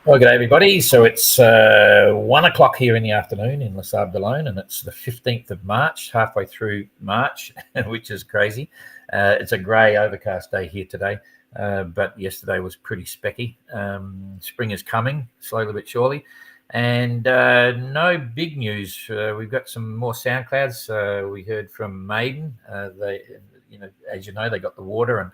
Well, good day, everybody. So it's 1 o'clock here in the afternoon in Les Sables d'Olonne, and it's the 15th of March, halfway through March, which is crazy. It's a grey, overcast day here today, but yesterday was pretty specky. Spring is coming, slowly but surely. And no big news. We've got some more sound clouds. We heard from Maiden. As you know, they got the water, and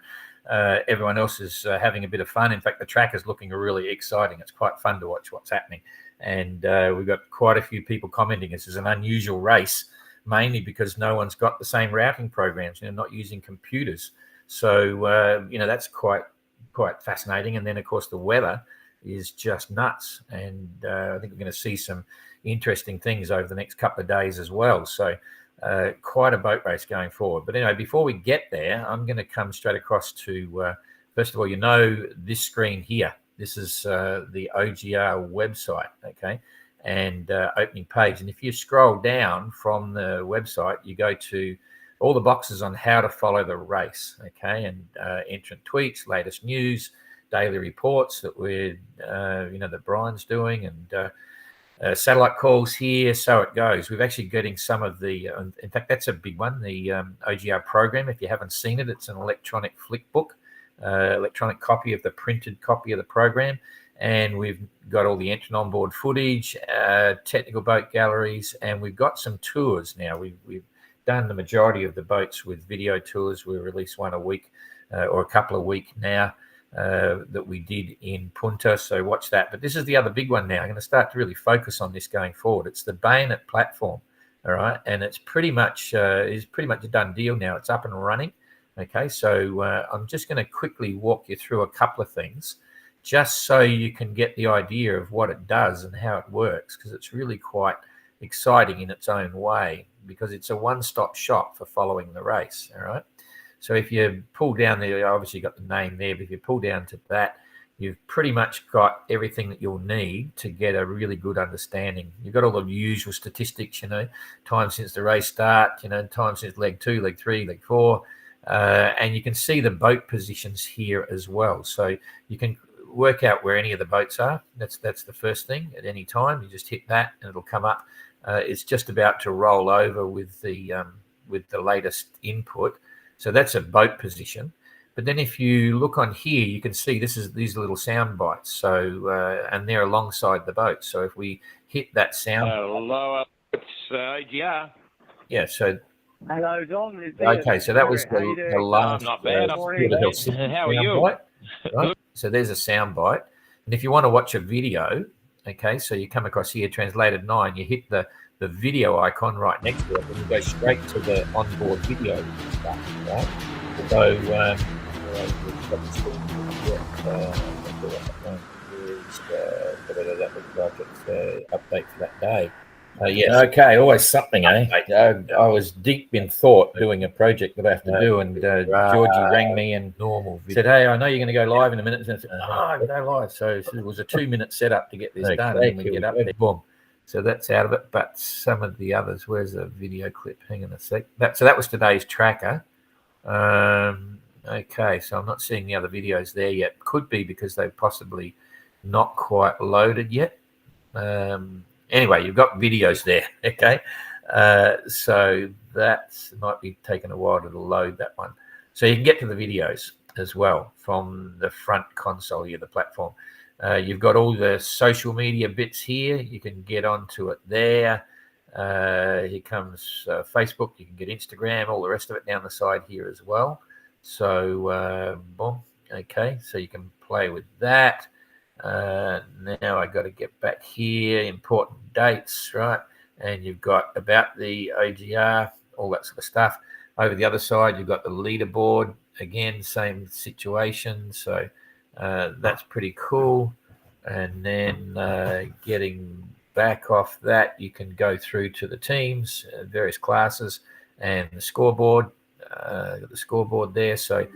everyone else is having a bit of fun. In fact, the track is looking really exciting. It's quite fun to watch what's happening. And we've got quite a few people commenting this is an unusual race, mainly because no one's got the same routing programs, not using computers. So, that's quite fascinating. And then, of course, the weather is just nuts. And I think we're going to see some interesting things over the next couple of days as well. So quite a boat race going forward. But anyway, before we get there, I'm going to come straight across to, first of all, this screen here. This is the OGR website, okay, and opening page. And if you scroll down from the website, you go to all the boxes on how to follow the race, okay, and entrant tweets, latest news, daily reports that that Brian's doing, and satellite calls here. So it goes. We've actually getting some of the, in fact, that's a big one, the OGR program. If you haven't seen it, it's an electronic flick book, electronic copy of the printed copy of the program. And we've got all the entrant onboard footage, technical boat galleries, and we've got some tours now. We've done the majority of the boats with video tours. We release one a week or a couple a week now. That we did in Punta, so watch that. But this is the other big one now. I'm going to start to really focus on this going forward. It's the Bayonet platform, all right, and it's pretty much a done deal now. It's up and running, okay. So I'm just going to quickly walk you through a couple of things, just so you can get the idea of what it does and how it works, because it's really quite exciting in its own way, because it's a one-stop shop for following the race, all right. So if you pull down there, obviously you've got the name there, but if you pull down to that, you've pretty much got everything that you'll need to get a really good understanding. You've got all the usual statistics, time since the race start, time since leg 2, leg 3, leg 4, and you can see the boat positions here as well. So you can work out where any of the boats are. That's the first thing. At any time, you just hit that and it'll come up. It's just about to roll over with the latest input. So that's a boat position. But then if you look on here, you can see these little sound bites. So, and they're alongside the boat. So if we hit that sound. Hello, it's OGR. Yeah, so. Hello, Don. Okay, so that was the last. Not bad. How are you? Bite, right? So there's a sound bite. And if you want to watch a video, okay, so you come across here, translated 9, you hit the video icon right next to it, and you go straight to the onboard video stuff, right? So, that looks like it's update for that day. Yes. Okay, always something, eh? I was deep in thought doing a project that I have to do, and Georgie rang me and said, "Hey, I know you're going to go live in a minute." And I said, "Oh, go live." So it was a 2-minute setup to get this done, and then we get up there, boom. So that's out of it, but some of the others, where's the video clip? Hang on a sec. So that was today's tracker. Okay, so I'm not seeing the other videos there yet. Could be because they've possibly not quite loaded yet. Anyway, you've got videos there, okay? So that might be taking a while to load that one. So you can get to the videos as well from the front console here, the platform. You've got all the social media bits here. You can get onto it there. Here comes Facebook. You can get Instagram, all the rest of it down the side here as well. So, boom. Okay, so you can play with that. Now I got to get back here. Important dates, right? And you've got about the OGR, all that sort of stuff. Over the other side, you've got the leaderboard. Again, same situation. So that's pretty cool. And then getting back off that, you can go through to the teams, various classes, and the scoreboard. Got the scoreboard there. So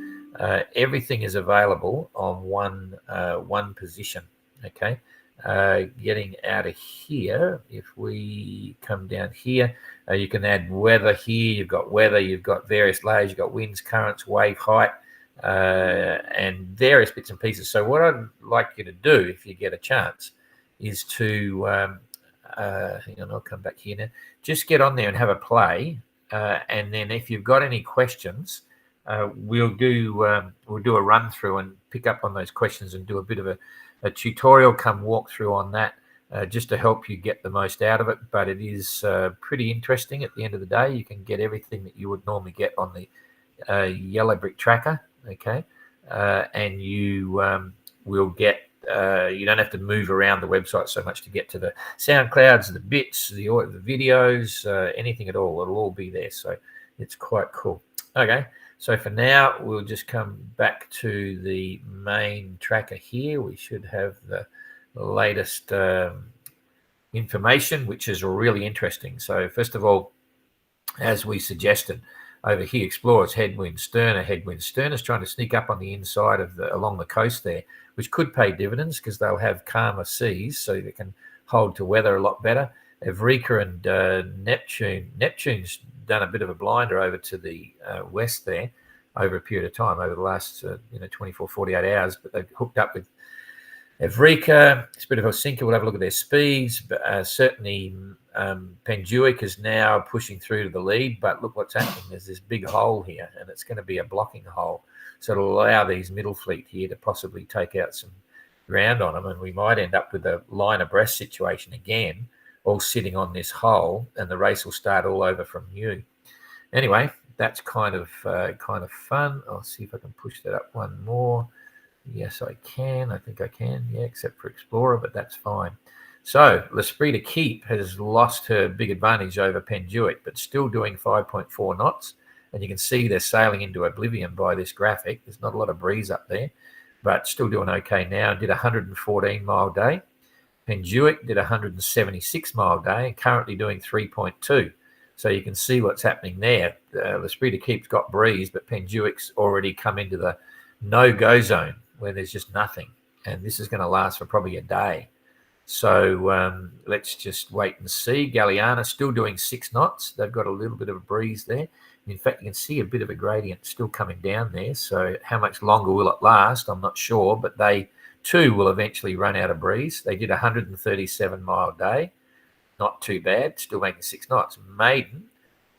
everything is available on one position. Okay. Getting out of here, if we come down here, you can add weather here. You've got weather, you've got various layers, you've got winds, currents, wave height, and various bits and pieces. So what I'd like you to do, if you get a chance, is to hang on, I'll come back here now. Just get on there and have a play, and then if you've got any questions, we'll do a run through and pick up on those questions and do a bit of a tutorial, come walk through on that, just to help you get the most out of it. But it is pretty interesting. At the end of the day, you can get everything that you would normally get on the Yellow Brick Tracker, okay, and you will get. You don't have to move around the website so much to get to the SoundClouds, the bits, the videos, anything at all. It'll all be there. So it's quite cool. Okay. So for now, we'll just come back to the main tracker here. We should have the latest information, which is really interesting. So first of all, as we suggested, over here, Explorer's headwind, Sterner headwind. Sterner's trying to sneak up on the inside of along the coast there, which could pay dividends because they'll have calmer seas, so they can hold to weather a lot better. Evrika and Neptune's done a bit of a blinder over to the west there over a period of time, over the last 24, 48 hours, but they've hooked up with Evrika. Spirit of Helsinki, we'll have a look at their speeds, but certainly Penjuik is now pushing through to the lead, but look what's happening. There's this big hole here, and it's going to be a blocking hole. So it'll allow these middle fleet here to possibly take out some ground on them, and we might end up with a line abreast situation again, all sitting on this hole, and the race will start all over from new. Anyway, that's kind of fun. I'll see if I can push that up one more. Yes, I can. I think I can. Yeah, except for Explorer, but that's fine. So L'Esprit de Keep has lost her big advantage over Penjuik, but still doing 5.4 knots. And you can see they're sailing into oblivion by this graphic. There's not a lot of breeze up there, but still doing okay now. Did a 114-mile day. Penjuik did a 176-mile day and currently doing 3.2. So you can see what's happening there. L'Esprit de Keep's got breeze, but Penjuik's already come into the no-go zone where there's just nothing. And this is going to last for probably a day. So let's just wait and see. Galliana still doing 6 knots. They've got a little bit of a breeze there. In fact, you can see a bit of a gradient still coming down there. So how much longer will it last? I'm not sure, but they too will eventually run out of breeze. They did a 137-mile day. Not too bad. Still making 6 knots. Maiden,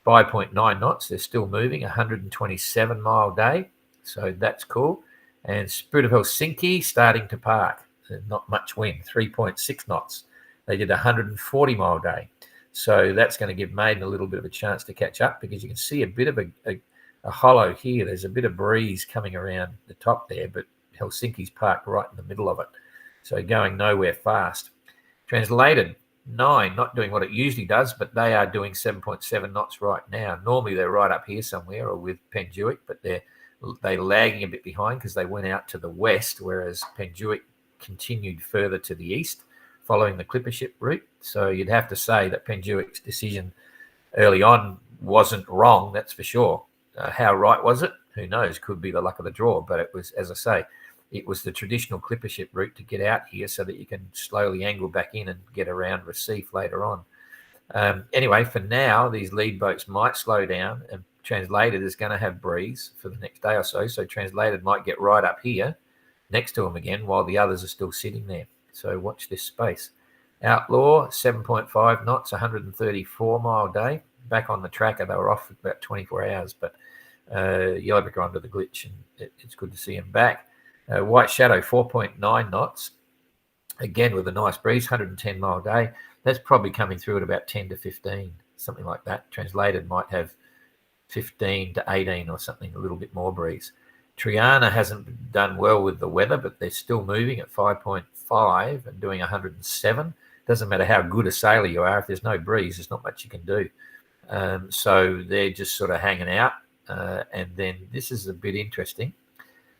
5.9 knots. They're still moving. 127-mile day. So that's cool. And Spirit of Helsinki starting to park. Not much wind, 3.6 knots. They did a 140-mile day. So that's going to give Maiden a little bit of a chance to catch up because you can see a bit of a hollow here. There's a bit of breeze coming around the top there, but Helsinki's parked right in the middle of it. So going nowhere fast. Translated, 9, not doing what it usually does, but they are doing 7.7 knots right now. Normally they're right up here somewhere or with Penjuik, but they're lagging a bit behind because they went out to the west, whereas Penjuik continued further to the east following the clipper ship route. So you'd have to say that Penjuik's decision early on wasn't wrong, that's for sure. How right was it? Who knows? Could be the luck of the draw, but it was, as I say, it was the traditional clipper ship route to get out here so that you can slowly angle back in and get around Recife later on. Anyway, for now, these lead boats might slow down, and Translated is going to have breeze for the next day or so. So Translated might get right up here next to them again while the others are still sitting there. So watch this space. Outlaw, 7.5 knots, 134-mile day. Back on the tracker, they were off for about 24 hours, but Yellow Brick are under the glitch, and it's good to see him back. White Shadow, 4.9 knots. Again, with a nice breeze, 110-mile day. That's probably coming through at about 10 to 15, something like that. Translated might have 15 to 18 or something, a little bit more breeze. Triana hasn't done well with the weather, but they're still moving at 5.5 and doing 107. Doesn't matter how good a sailor you are. If there's no breeze, there's not much you can do. So they're just sort of hanging out. And then this is a bit interesting.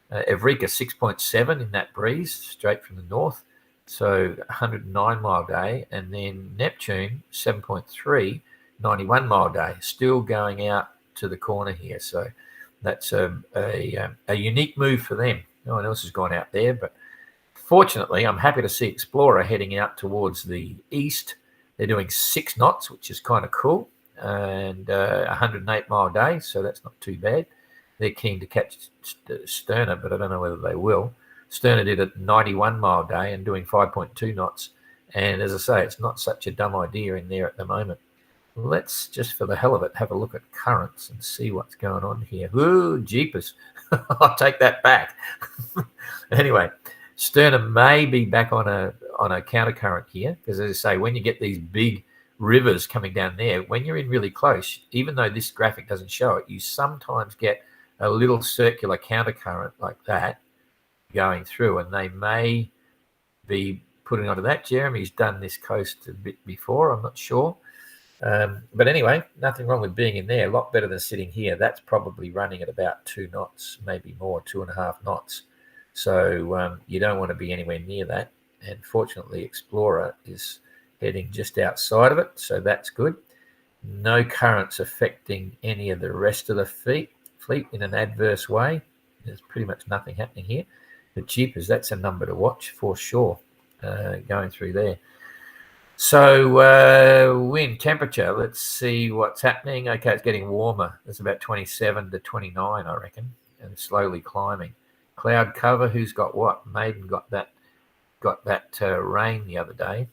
Evrika, 6.7 in that breeze, straight from the north. So 109-mile day. And then Neptune, 7.3, 91-mile day. Still going out to the corner here. So that's a unique move for them. No one else has gone out there, but fortunately, I'm happy to see Explorer heading out towards the east. They're doing 6 knots, which is kind of cool, and 108-mile day, so that's not too bad. they're keen to catch Sterner, but I don't know whether they will. Sterner did a 91-mile day and doing 5.2 knots. And as I say, it's not such a dumb idea in there at the moment. Let's just, for the hell of it, have a look at currents and see what's going on here. Ooh, jeepers. I'll take that back. Anyway, Sterner may be back on a countercurrent here, because as I say, when you get these big rivers coming down there, when you're in really close, even though this graphic doesn't show it, you sometimes get a little circular countercurrent like that going through, and they may be putting onto that. Jeremy's done this coast a bit before, I'm not sure. But anyway, nothing wrong with being in there. A lot better than sitting here. That's probably running at about 2 knots, maybe more, 2.5 knots. So you don't want to be anywhere near that. And fortunately, Explorer is heading just outside of it, so that's good. No currents affecting any of the rest of the fleet in an adverse way. There's pretty much nothing happening here. The jeepers, that's a number to watch for sure, going through there. So wind temperature, let's see what's happening. Okay, it's getting warmer. It's about 27 to 29, I reckon, and slowly climbing. Cloud cover, who's got what? Maiden got that rain the other day.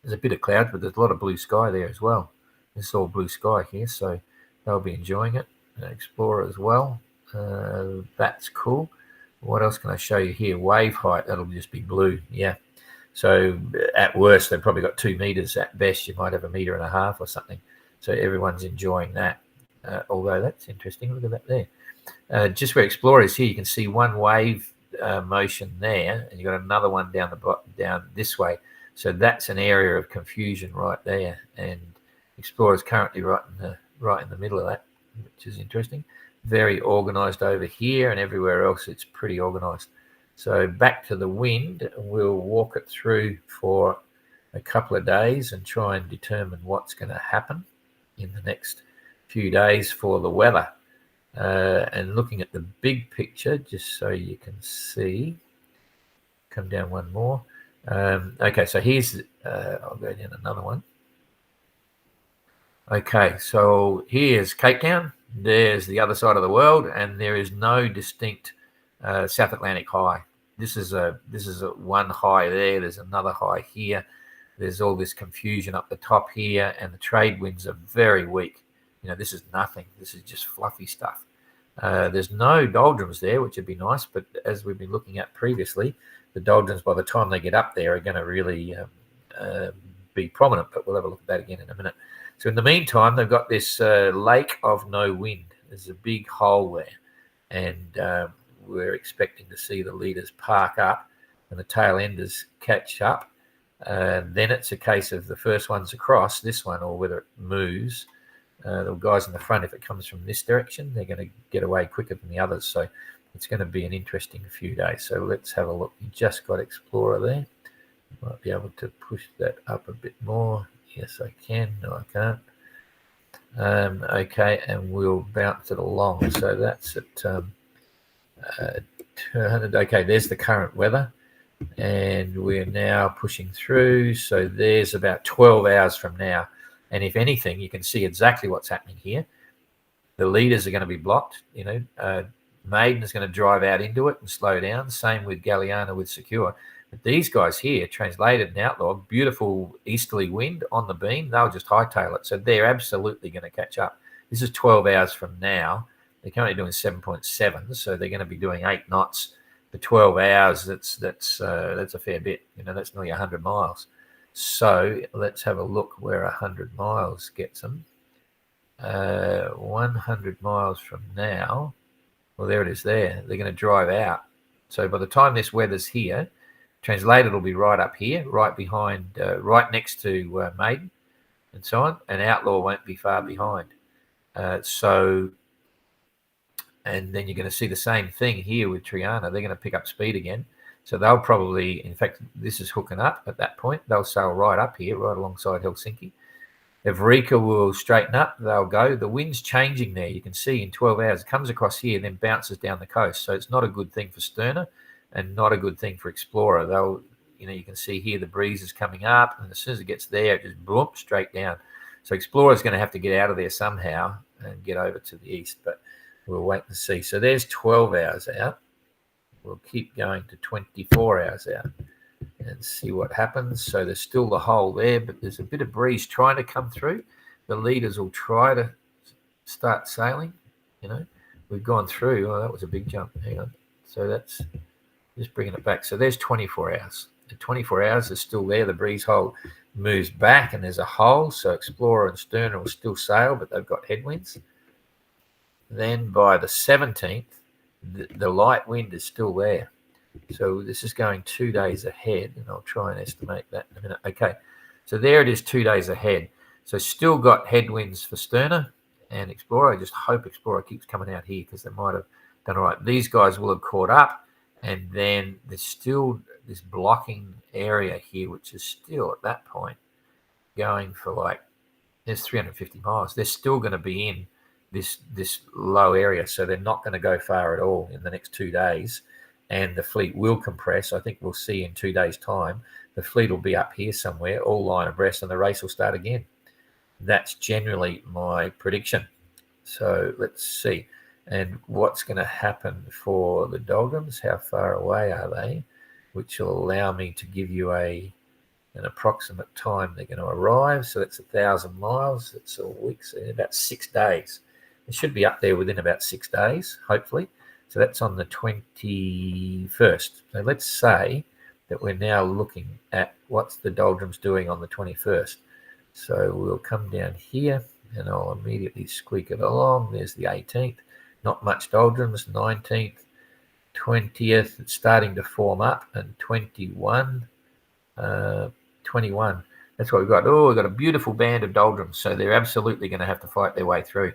There's a bit of clouds, but there's a lot of blue sky there as well. It's all blue sky here, so they'll be enjoying it. Explorer as well. That's cool. What else can I show you here? Wave height, that'll just be blue. Yeah. So at worst, they've probably got 2 meters. At best, you might have 1.5 meters or something. So everyone's enjoying that. Although that's interesting. Look at that there. Just where Explorer is here, you can see one wave motion there, and you've got another one down this way. So that's an area of confusion right there. And Explorer is currently right in the middle of that, which is interesting. Very organized over here, and everywhere else it's pretty organized. So back to the wind, we'll walk it through for a couple of days and try and determine what's going to happen in the next few days for the weather. And looking at the big picture, just so you can see, come down one more. Okay, so here's, I'll go down another one. Okay, so here's Cape Town. There's the other side of the world, and there is no distinct South Atlantic high. This is a one high there. There's another high here. There's all this confusion up the top here, and the trade winds are very weak. This is nothing. This is just fluffy stuff. There's no doldrums there, which would be nice, but as we've been looking at previously, the doldrums, by the time they get up there, are going to really be prominent, but we'll have a look at that again in a minute. So in the meantime, they've got this lake of no wind. There's a big hole there, and we're expecting to see the leaders park up and the tail enders catch up. Then it's a case of the first ones across this one, or whether it moves. The guys in the front, if it comes from this direction, they're going to get away quicker than the others. So it's going to be an interesting few days. So let's have a look. You just got Explorer there. Might be able to push that up a bit more. Yes, I can. No, I can't. Okay, and we'll bounce it along. So that's at 200. Okay, there's the current weather. And we're now pushing through. So there's about 12 hours from now. And if anything, you can see exactly what's happening here. The leaders are going to be blocked. Maiden is going to drive out into it and slow down. Same with Galliana with Secure. But these guys here, Translated and Outlaw, beautiful easterly wind on the beam. They'll just hightail it. So they're absolutely going to catch up. This is 12 hours from now. They're currently doing 7.7, so they're going to be doing 8 knots for 12 hours. That's a fair bit. That's nearly 100 miles. So let's have a look where 100 miles gets them. 100 miles from now, well, there it is there. They're going to drive out. So by the time this weather's here, Translated will be right up here, right behind, right next to Maiden and so on, and Outlaw won't be far behind. And then you're going to see the same thing here with Triana. They're going to pick up speed again. So they'll probably, in fact, this is hooking up at that point. They'll sail right up here, right alongside Helsinki. If Riga will straighten up, they'll go. The wind's changing there. You can see in 12 hours, it comes across here, then bounces down the coast. So it's not a good thing for Sterner and not a good thing for Explorer. You can see here the breeze is coming up, and as soon as it gets there, it just boom, straight down. So Explorer's going to have to get out of there somehow and get over to the east. But we'll wait and see. So there's 12 hours out. We'll keep going to 24 hours out and see what happens. So there's still the hole there, but there's a bit of breeze trying to come through. The leaders will try to start sailing. We've gone through. Oh, that was a big jump. Hang on. So that's just bringing it back. So there's 24 hours. The 24 hours is still there. The breeze hole moves back and there's a hole. So Explorer and Sterner will still sail, but they've got headwinds. Then by the 17th, the light wind is still there. So this is going 2 days ahead, and I'll try and estimate that in a minute. Okay, so there it is 2 days ahead. So still got headwinds for Sterner and Explorer. I just hope Explorer keeps coming out here because they might have done all right. These guys will have caught up, and then there's still this blocking area here, which is still at that point going for there's 350 miles. They're still going to be in this low area, so they're not going to go far at all in the next 2 days, and the fleet will compress. I think we'll see in 2 days' time the fleet will be up here somewhere, all line abreast, and the race will start again. That's generally my prediction. So let's see. And what's going to happen for the Doldrums? How far away are they? Which will allow me to give you an approximate time they're going to arrive. So that's 1,000 miles. It's a week, so in about 6 days. It should be up there within about 6 days, hopefully. So that's on the 21st. So let's say that we're now looking at what's the Doldrums doing on the 21st. So we'll come down here and I'll immediately squeak it along. There's the 18th. Not much Doldrums. 19th, 20th. It's starting to form up. And 21. 21. That's what we've got. Oh, we've got a beautiful band of Doldrums. So they're absolutely going to have to fight their way through.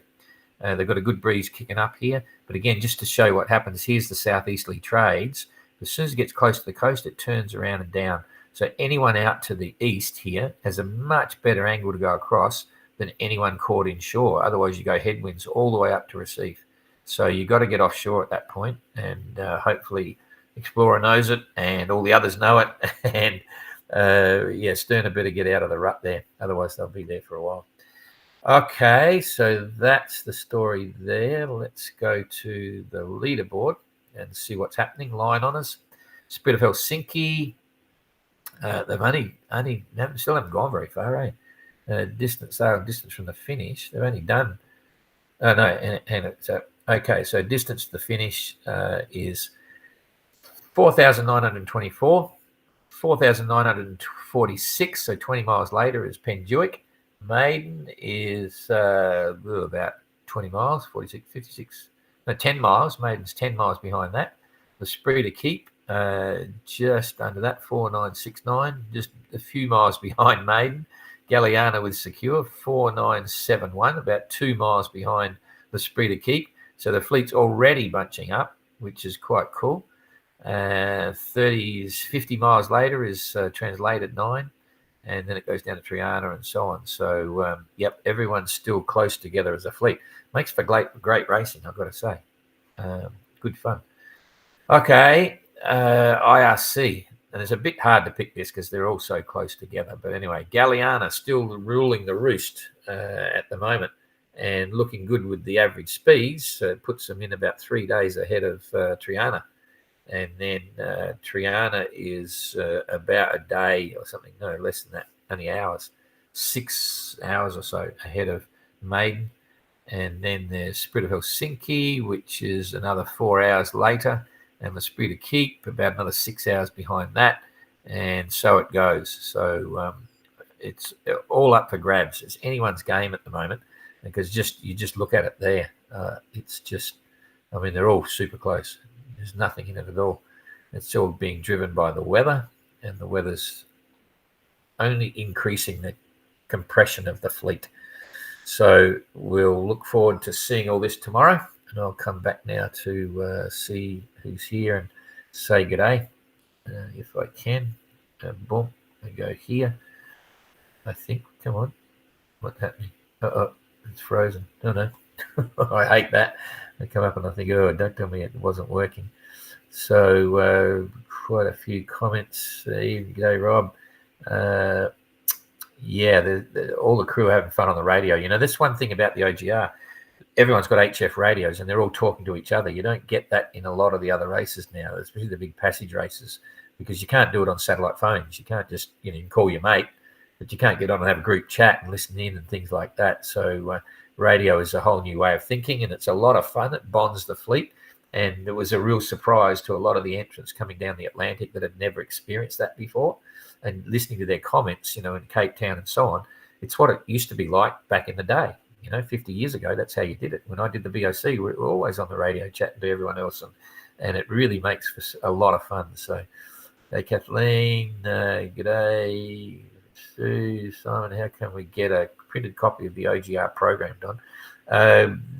They've got a good breeze kicking up here. But again, just to show what happens, here's the southeasterly trades. As soon as it gets close to the coast, it turns around and down. So anyone out to the east here has a much better angle to go across than anyone caught inshore. Otherwise, you go headwinds all the way up to Recife. So you've got to get offshore at that point, and hopefully Explorer knows it and all the others know it. And Sterner better get out of the rut there. Otherwise, they'll be there for a while. Okay, so that's the story there. Let's go to the leaderboard and see what's happening. Line on us. Spirit of Helsinki. They've still haven't gone very far, eh? Distance from the finish. They've only done. Oh no, okay. So distance to the finish is 4,924, 4,946. So 20 miles later is Penduic. Maiden is about 20 miles, 46, 56. No, 10 miles. Maiden's 10 miles behind that. The Esprit de Keep. Just under that, 4,969, just a few miles behind Maiden. Galliana with Secure, 4,971, about 2 miles behind the Esprit de Keep. So the fleet's already bunching up, which is quite cool. 50 miles later is Translated 9, and then it goes down to Triana and so on. So, everyone's still close together as a fleet. Makes for great racing, I've got to say. Good fun. Okay. IRC, and it's a bit hard to pick this because they're all so close together. But anyway, Galliana still ruling the roost at the moment and looking good with the average speeds. So it puts them in about 3 days ahead of Triana. And then Triana is about a day or something, no, less than that, only hours, 6 hours or so ahead of Maiden. And then there's Spirit of Helsinki, which is another 4 hours later. And the Esprit de Keep, about another 6 hours behind that. And so it goes. So it's all up for grabs. It's anyone's game at the moment because you just look at it there. It's just, they're all super close. There's nothing in it at all. It's all being driven by the weather, and the weather's only increasing the compression of the fleet. So we'll look forward to seeing all this tomorrow. And I'll come back now to see who's here and say good day, if I can. Boom, I go here. I think, come on. What's happening? It's frozen. Oh, no. I hate that. I come up and I think, don't tell me it wasn't working. So quite a few comments. Here you go, Rob. All the crew are having fun on the radio. This one thing about the OGR. everyone's got HF radios and they're all talking to each other. You don't get that in a lot of the other races now, especially the big passage races, because you can't do it on satellite phones. You can't just, you can call your mate, but you can't get on and have a group chat and listen in and things like that. So radio is a whole new way of thinking, and it's a lot of fun. It bonds the fleet. And it was a real surprise to a lot of the entrants coming down the Atlantic that had never experienced that before. And listening to their comments, in Cape Town and so on, it's what it used to be like back in the day. 50 years ago, that's how you did it. When I did the BOC, we were always on the radio chatting to everyone else, and it really makes for a lot of fun. So, hey, Kathleen, g'day. Sue, Simon, how can we get a printed copy of the OGR program, Don?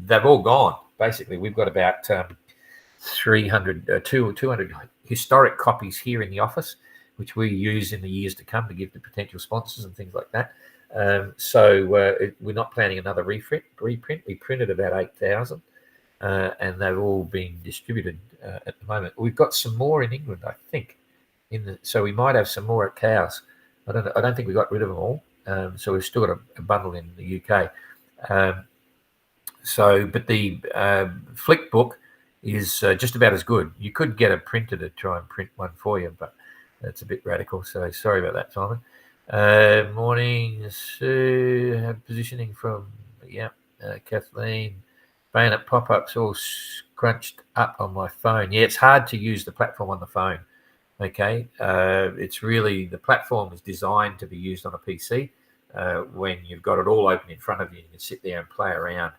They've all gone. Basically, we've got about 200 historic copies here in the office, which we use in the years to come to give to potential sponsors and things like that. So we're not planning another reprint. We printed about 8,000, and they've all been distributed at the moment. We've got some more in England, I think. So we might have some more at Cows. I don't think we got rid of them all. So we've still got a bundle in the UK. But the Flick book is just about as good. You could get a printer to try and print one for you, but that's a bit radical. So sorry about that, Simon. Morning, Sue. Positioning from Kathleen. Bayonet pop-ups all scrunched up on my phone. Yeah, it's hard to use the platform on the phone. Okay, it's really, the platform is designed to be used on a PC when you've got it all open in front of you. You can sit there and play around.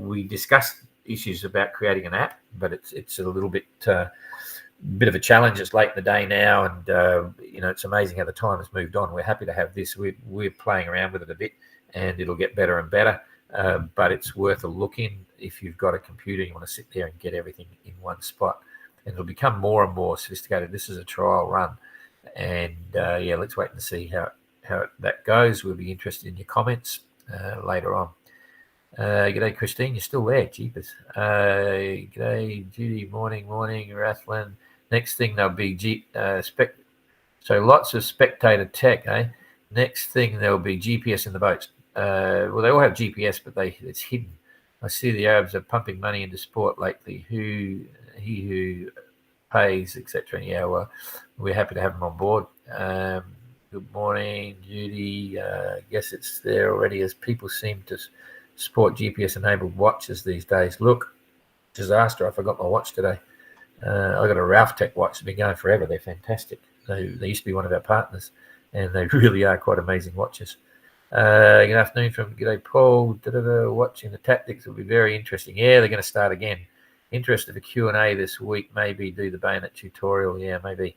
We discussed issues about creating an app, but it's a little bit of a challenge. It's late in the day now, and it's amazing how the time has moved on. We're happy to have this. We're playing around with it a bit, and it'll get better and better. But it's worth a look in if you've got a computer. You want to sit there and get everything in one spot, and it'll become more and more sophisticated. This is a trial run, and let's wait and see how that goes. We'll be interested in your comments later on. G'day, Christine. You're still there. Jeepers. G'day, Judy. Morning, Rathlin. Next thing there'll be so lots of spectator tech, eh? Next thing there'll be GPS in the boats. Well, they all have GPS, but it's hidden. I see the Arabs are pumping money into sport lately. He who pays, etc. Yeah, well, we're happy to have them on board. Good morning, Judy. I guess it's there already, as people seem to sport GPS-enabled watches these days. Look, disaster. I forgot my watch today. I got a Ralph Tech watch. It's been going forever. They're fantastic. They used to be one of our partners, and they really are quite amazing watches. Good afternoon from G'day Paul. Watching the tactics will be very interesting. Yeah, they're going to start again. Interested for Q&A this week. Maybe do the bayonet tutorial. Yeah, maybe.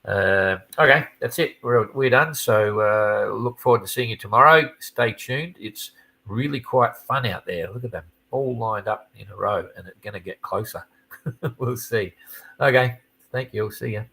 Okay, that's it. We're done. So look forward to seeing you tomorrow. Stay tuned. It's really quite fun out there. Look at them all lined up in a row, and it's going to get closer. We'll see. Okay, thank you. See you.